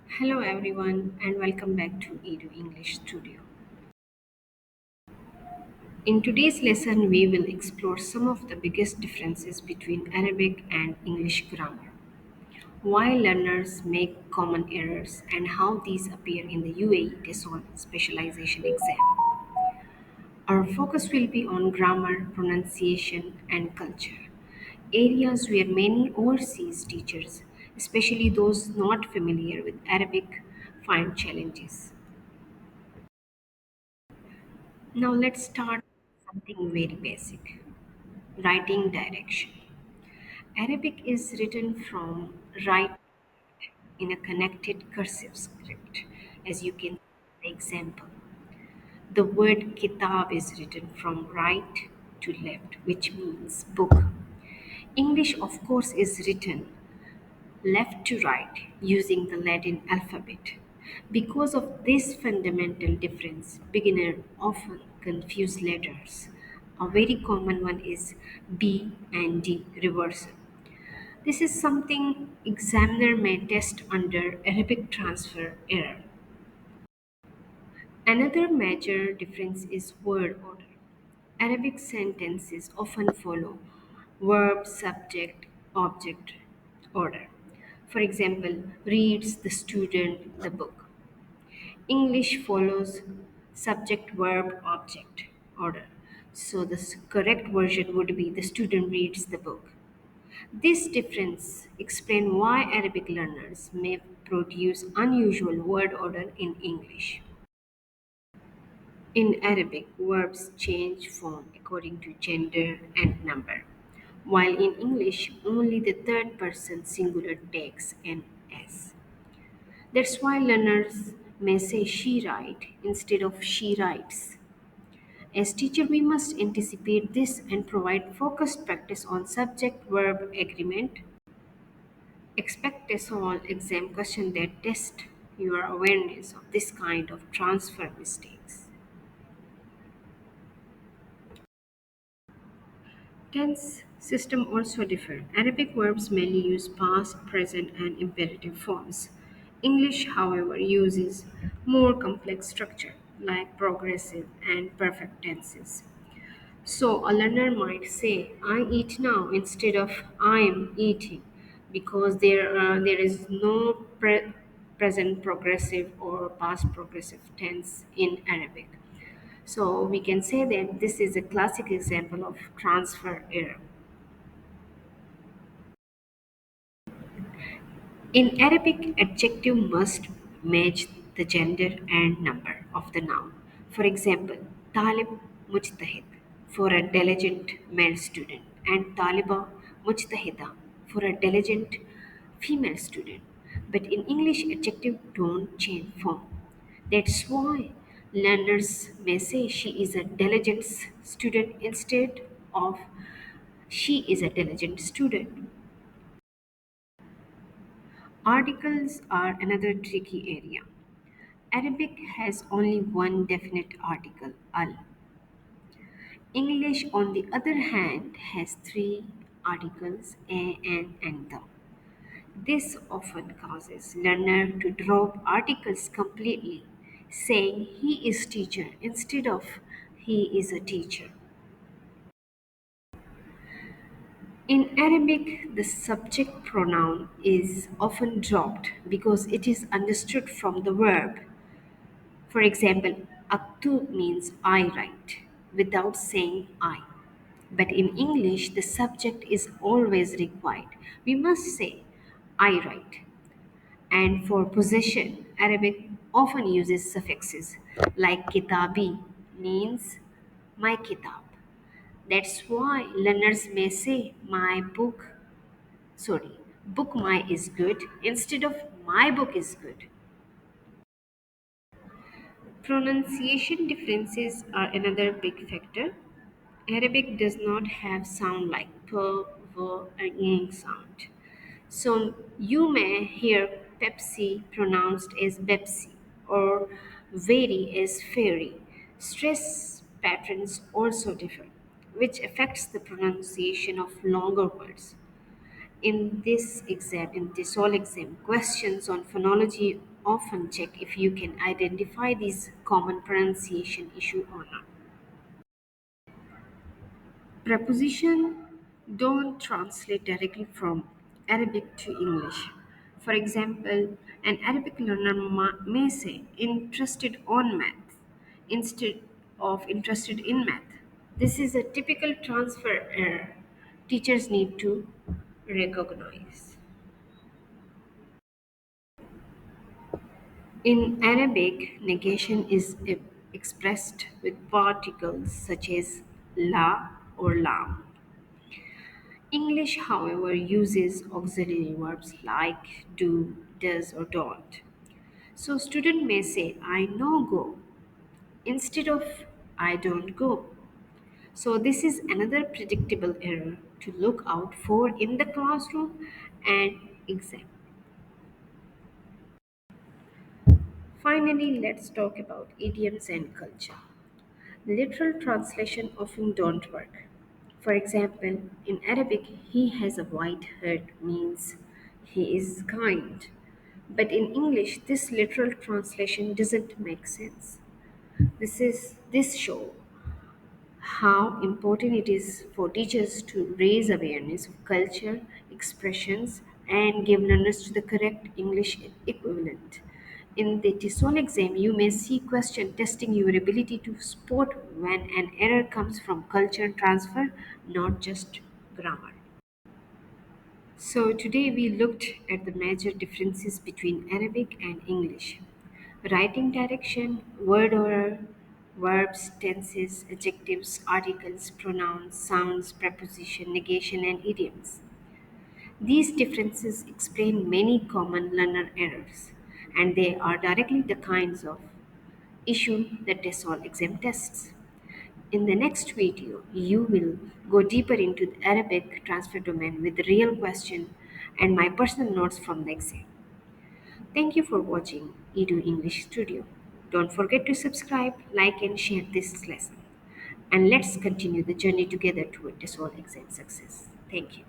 Hello everyone and welcome back to EduEnglish Studio. In today's lesson we will explore some of the biggest differences between Arabic and English grammar, why learners make common errors and how these appear in the UAE TESOL Specialization Exam. Our focus will be on grammar, pronunciation and culture, areas where many overseas teachers, especially those not familiar with Arabic, find challenges. Now let's start with something very basic. Writing direction. Arabic is written from right in a connected cursive script, as you can see in the example. The word kitab is written from right to left, which means book. English, of course, is written left to right using the Latin alphabet. Because of this fundamental difference, beginners often confuse letters. A very common one is B and D reversal. This is something examiner may test under Arabic transfer error. Another major difference is word order. Arabic sentences often follow verb, subject, object order. For example, reads the student the book. English follows subject, verb, object order. So the correct version would be the student reads the book. This difference explains why Arabic learners may produce unusual word order in English. In Arabic, verbs change form according to gender and number, while in English, only the third person singular takes an S. That's why learners may say she write instead of she writes. As teacher, we must anticipate this and provide focused practice on subject-verb agreement. Expect TESOL exam question that test your awareness of this kind of transfer mistakes. Tense system also differ. Arabic verbs mainly use past, present, and imperative forms. English, however, uses more complex structure like progressive and perfect tenses. So a learner might say, I eat now instead of I'm eating because there is no present progressive or past progressive tense in Arabic. So we can say that this is a classic example of transfer error. In Arabic, adjective must match the gender and number of the noun. For example, talib mujtahid for a diligent male student and taliba mujtahida for a diligent female student. But in English, adjective don't change form. That's why learners may say she is a diligent student instead of she is a diligent student. Articles are another tricky area. Arabic has only one definite article, al. English, on the other hand, has three articles, a, an, and the. This often causes learner to drop articles completely, saying he is teacher instead of he is a teacher. In Arabic, the subject pronoun is often dropped because it is understood from the verb. For example, "aktu" means I write without saying I. But in English, the subject is always required. We must say I write. And for possession, Arabic often uses suffixes like kitabi means my kitab. That's why learners may say book my is good instead of my book is good. Pronunciation differences are another big factor. Arabic does not have sound like p, v, and ng sound. So you may hear Pepsi pronounced as Bepsi or vary as fairy. Stress patterns also differ, which affects the pronunciation of longer words. In this all exam, questions on phonology often check if you can identify these common pronunciation issue or not. Preposition don't translate directly from Arabic to English. For example, an Arabic learner may say interested on math instead of interested in math. This is a typical transfer error teachers need to recognize. In Arabic, negation is expressed with particles such as la or lam. English, however, uses auxiliary verbs like do, does, or don't. So, student may say, I know go instead of I don't go. So, this is another predictable error to look out for in the classroom and exam. Finally, let's talk about idioms and culture. Literal translation often don't work. For example, in Arabic, he has a white head means he is kind. But in English, this literal translation doesn't make sense. This show how important it is for teachers to raise awareness of culture, expressions, and give learners to the correct English equivalent. In the TESOL exam, you may see question testing your ability to spot when an error comes from culture transfer, not just grammar. So today we looked at the major differences between Arabic and English. Writing direction, word order, verbs, tenses, adjectives, articles, pronouns, sounds, preposition, negation, and idioms. These differences explain many common learner errors, and they are directly the kinds of issue that TESOL exam tests. In the next video, you will go deeper into the Arabic transfer domain with the real question and my personal notes from the exam. Thank you for watching EduEnglish Studio. Don't forget to subscribe, like, and share this lesson. And let's continue the journey together toward TESOL exam success. Thank you.